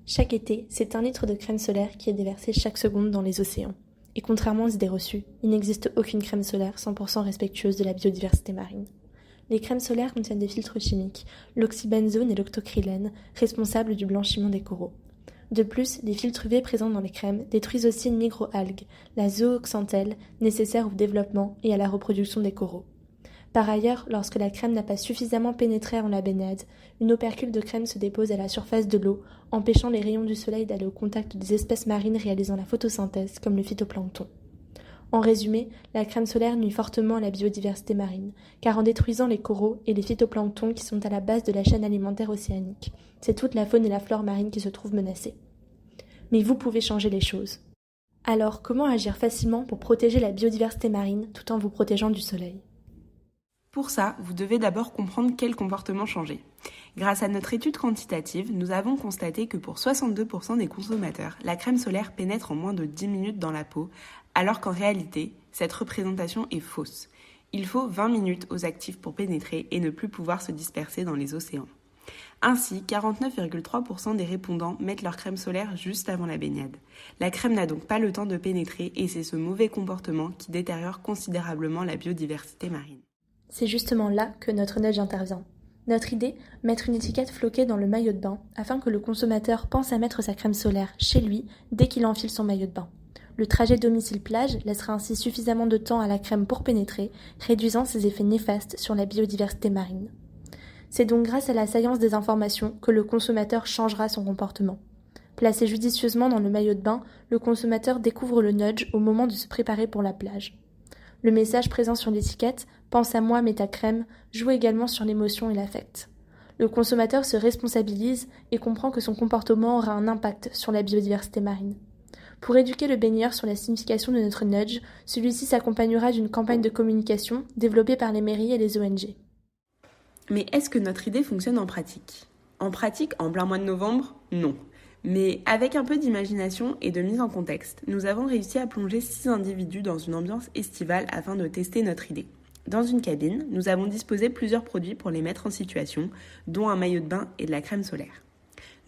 Chaque été, c'est 1 litre de crème solaire qui est déversé chaque seconde dans les océans. Et contrairement aux idées reçues, il n'existe aucune crème solaire 100% respectueuse de la biodiversité marine. Les crèmes solaires contiennent des filtres chimiques, l'oxybenzone et l'octocrylène, responsables du blanchiment des coraux. De plus, les filtres UV présents dans les crèmes détruisent aussi une microalgue, la zooxanthelle, nécessaire au développement et à la reproduction des coraux. Par ailleurs, lorsque la crème n'a pas suffisamment pénétré avant la baignade, une opercule de crème se dépose à la surface de l'eau, empêchant les rayons du soleil d'aller au contact des espèces marines réalisant la photosynthèse, comme le phytoplancton. En résumé, la crème solaire nuit fortement à la biodiversité marine, car en détruisant les coraux et les phytoplanctons qui sont à la base de la chaîne alimentaire océanique, c'est toute la faune et la flore marine qui se trouvent menacées. Mais vous pouvez changer les choses. Alors, comment agir facilement pour protéger la biodiversité marine tout en vous protégeant du soleil ? Pour ça, vous devez d'abord comprendre quel comportement changer. Grâce à notre étude quantitative, nous avons constaté que pour 62% des consommateurs, la crème solaire pénètre en moins de 10 minutes dans la peau, alors qu'en réalité, cette représentation est fausse. Il faut 20 minutes aux actifs pour pénétrer et ne plus pouvoir se disperser dans les océans. Ainsi, 49,3% des répondants mettent leur crème solaire juste avant la baignade. La crème n'a donc pas le temps de pénétrer et c'est ce mauvais comportement qui détériore considérablement la biodiversité marine. C'est justement là que notre nudge intervient. Notre idée, mettre une étiquette floquée dans le maillot de bain afin que le consommateur pense à mettre sa crème solaire chez lui dès qu'il enfile son maillot de bain. Le trajet domicile-plage laissera ainsi suffisamment de temps à la crème pour pénétrer, réduisant ses effets néfastes sur la biodiversité marine. C'est donc grâce à la science des informations que le consommateur changera son comportement. Placé judicieusement dans le maillot de bain, le consommateur découvre le nudge au moment de se préparer pour la plage. Le message présent sur l'étiquette « Pense à moi, mets ta crème » joue également sur l'émotion et l'affect. Le consommateur se responsabilise et comprend que son comportement aura un impact sur la biodiversité marine. Pour éduquer le baigneur sur la signification de notre nudge, celui-ci s'accompagnera d'une campagne de communication développée par les mairies et les ONG. Mais est-ce que notre idée fonctionne en pratique ? En pratique, en plein mois de novembre, non. Mais avec un peu d'imagination et de mise en contexte, nous avons réussi à plonger 6 individus dans une ambiance estivale afin de tester notre idée. Dans une cabine, nous avons disposé plusieurs produits pour les mettre en situation, dont un maillot de bain et de la crème solaire.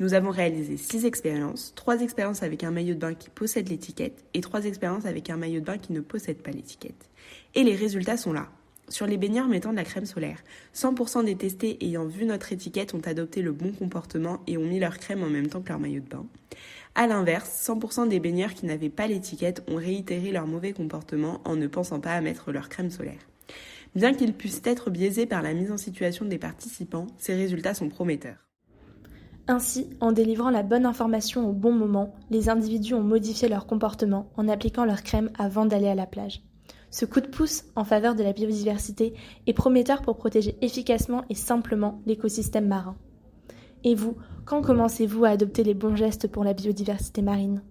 Nous avons réalisé 6 expériences, 3 expériences avec un maillot de bain qui possède l'étiquette et 3 expériences avec un maillot de bain qui ne possède pas l'étiquette. Et les résultats sont là. Sur les baigneurs mettant de la crème solaire, 100% des testés ayant vu notre étiquette ont adopté le bon comportement et ont mis leur crème en même temps que leur maillot de bain. A l'inverse, 100% des baigneurs qui n'avaient pas l'étiquette ont réitéré leur mauvais comportement en ne pensant pas à mettre leur crème solaire. Bien qu'ils puissent être biaisés par la mise en situation des participants, ces résultats sont prometteurs. Ainsi, en délivrant la bonne information au bon moment, les individus ont modifié leur comportement en appliquant leur crème avant d'aller à la plage. Ce coup de pouce en faveur de la biodiversité est prometteur pour protéger efficacement et simplement l'écosystème marin. Et vous, quand commencez-vous à adopter les bons gestes pour la biodiversité marine ?